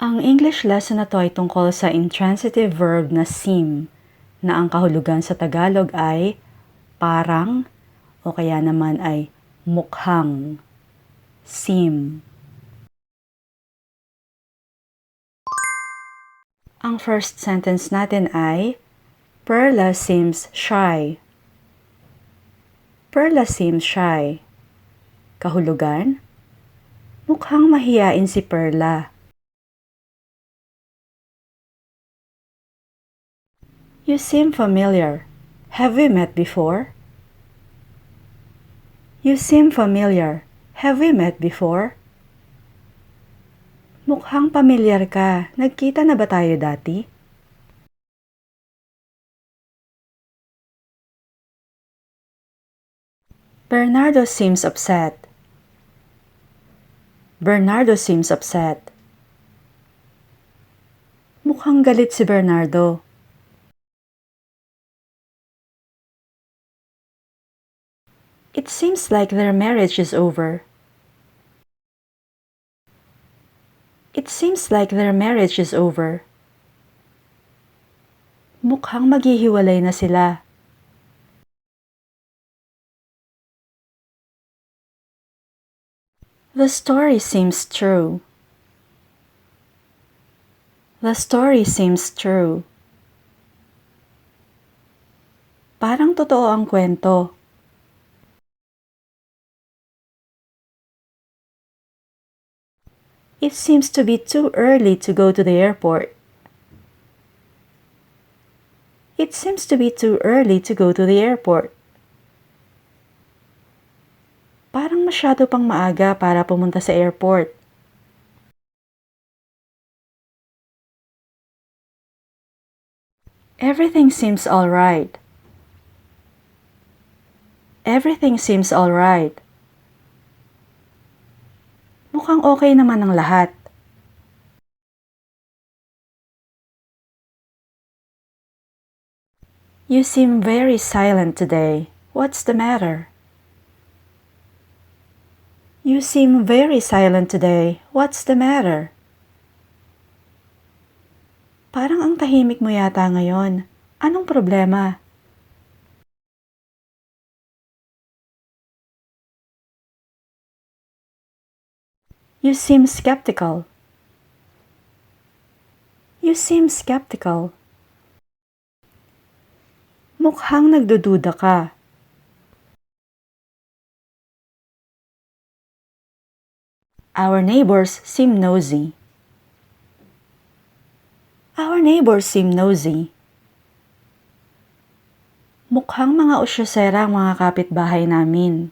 Ang English lesson na to ay tungkol sa intransitive verb na seem, na ang kahulugan sa Tagalog ay parang o kaya naman ay mukhang. Seem. Ang first sentence natin ay Perla seems shy. Perla seems shy. Kahulugan? Mukhang mahiyain si Perla. You seem familiar. Have we met before? You seem familiar. Have we met before? Mukhang pamilyar ka. Nagkita na ba tayo dati? Bernardo seems upset. Bernardo seems upset. Mukhang galit si Bernardo. It seems like their marriage is over. It seems like their marriage is over. Mukhang maghihiwalay na sila. The story seems true. The story seems true. Parang totoo ang kwento. It seems to be too early to go to the airport. It seems to be too early to go to the airport. Parang masyado pang maaga para pumunta sa airport. Everything seems all right. Everything seems all right. Mukhang okay naman ang lahat. You seem very silent today. What's the matter? You seem very silent today. What's the matter? Parang ang tahimik mo yata ngayon. Anong problema? You seem skeptical. You seem skeptical. Mukhang nagdududa ka. Our neighbors seem nosy. Our neighbors seem nosy. Mukhang mga usyosera ang mga kapitbahay namin.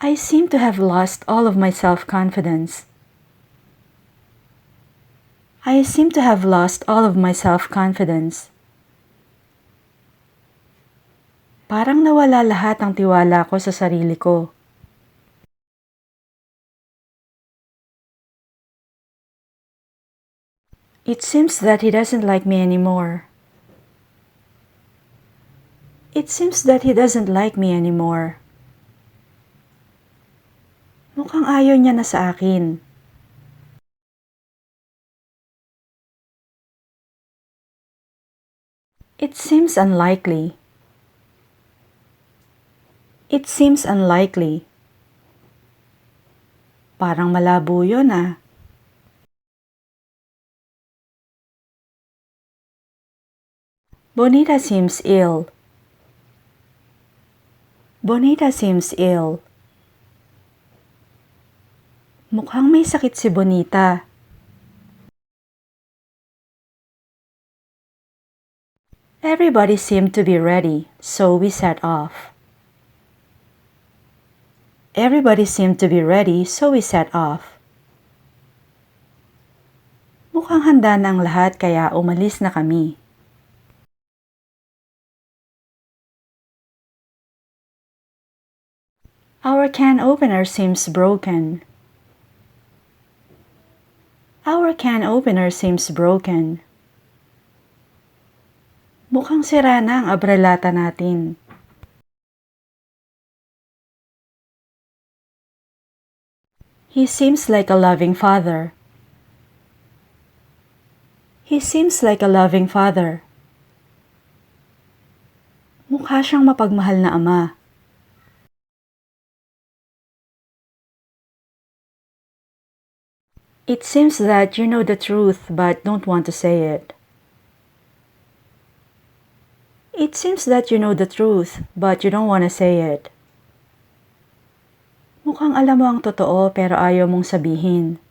I seem to have lost all of my self-confidence. I seem to have lost all of my self-confidence. Parang nawala lahat ng tiwala ko sa sarili ko. It seems that he doesn't like me anymore. It seems that he doesn't like me anymore. Mukhang ayaw niya na sa akin. It seems unlikely. It seems unlikely. Parang malabo yun ah. Bonita seems ill. Bonita seems ill. Mukhang may sakit si Bonita. Everybody seemed to be ready, so we set off. Everybody seemed to be ready, so we set off. Mukhang handa na ang lahat kaya umalis na kami. Our can opener seems broken. Our can opener seems broken. Mukhang sira na ang abrelata natin. He seems like a loving father. He seems like a loving father. Mukha siyang mapagmahal na ama. It seems that you know the truth but don't want to say it. It seems that you know the truth but you don't want to say it. Mukhang alam mo ang totoo pero ayaw mong sabihin.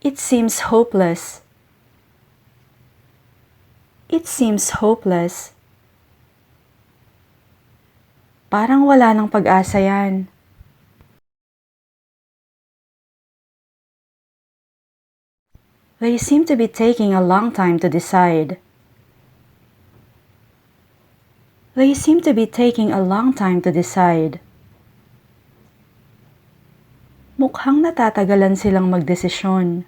It seems hopeless. It seems hopeless. Parang wala nang pag-asa yan. They seem to be taking a long time to decide. They seem to be taking a long time to decide. Mukhang natatagalan silang magdesisyon.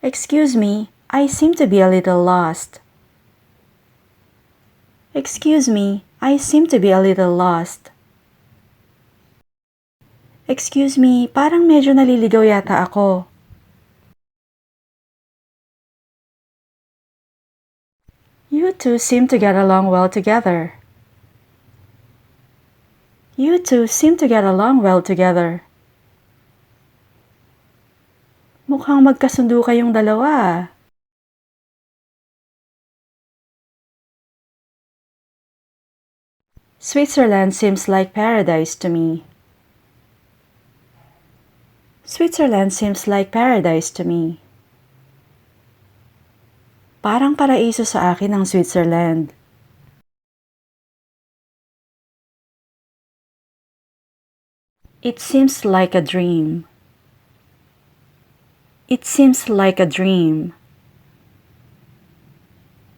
Excuse me, I seem to be a little lost. Excuse me, I seem to be a little lost. Excuse me, parang medyo naliligaw yata ako. You two seem to get along well together. You two seem to get along well together. Mukhang magkasundo kayong dalawa. Switzerland seems like paradise to me. Switzerland seems like paradise to me. Parang paraiso sa akin ang Switzerland. It seems like a dream. It seems like a dream.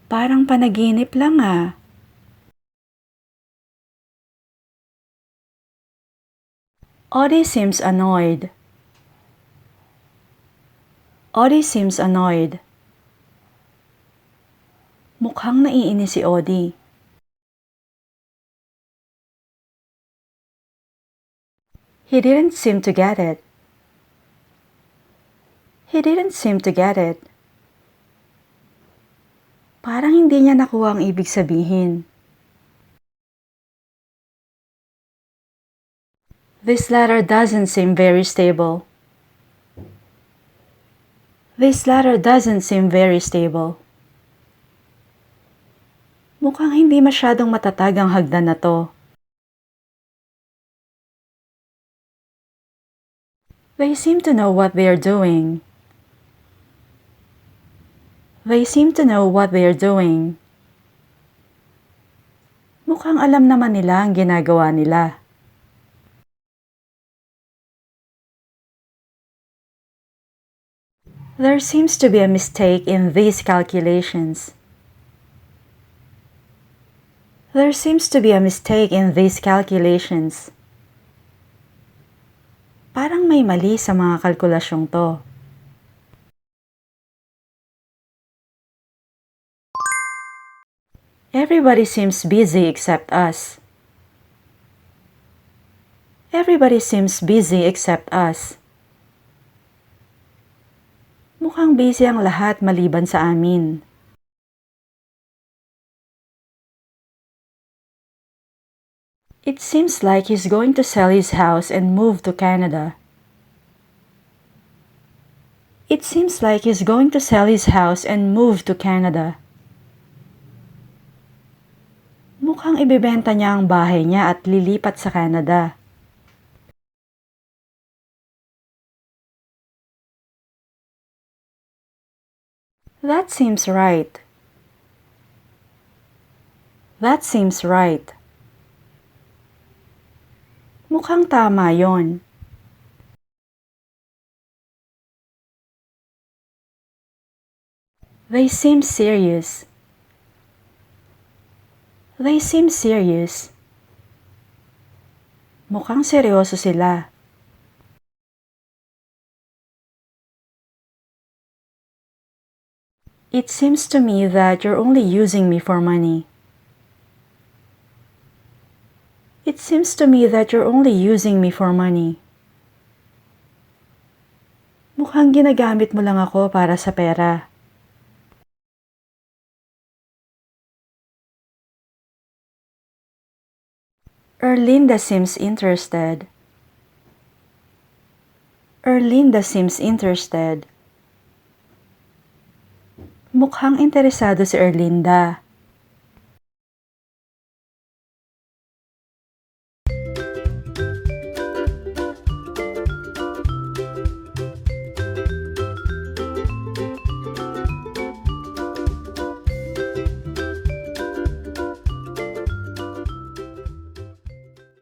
Parang panaginip lang ah. Audie seems annoyed. Audie seems annoyed. Mukhang naiinis si Audie. He didn't seem to get it. He didn't seem to get it. Parang hindi niya nakuha ang ibig sabihin. This letter doesn't seem very stable. This letter doesn't seem very stable. Mukhang hindi masyadong matatag ang hagdan na to. They seem to know what they are doing. They seem to know what they are doing. Mukhang alam naman nila ang ginagawa nila. There seems to be a mistake in these calculations. There seems to be a mistake in these calculations. Parang may mali sa mga kalkulasyong to. Everybody seems busy except us. Everybody seems busy except us. Mukhang busy ang lahat maliban sa amin. It seems like he's going to sell his house and move to Canada. It seems like he's going to sell his house and move to Canada. Mukhang ibebenta niya ang bahay niya at lilipat sa Canada. That seems right. That seems right. Mukhang tama yon. They seem serious. They seem serious. Mukhang seryoso sila. It seems to me that you're only using me for money. It seems to me that you're only using me for money. Mukhang ginagamit mo lang ako para sa pera. Erlinda seems interested. Erlinda seems interested. Mukhang interesado si Erlinda.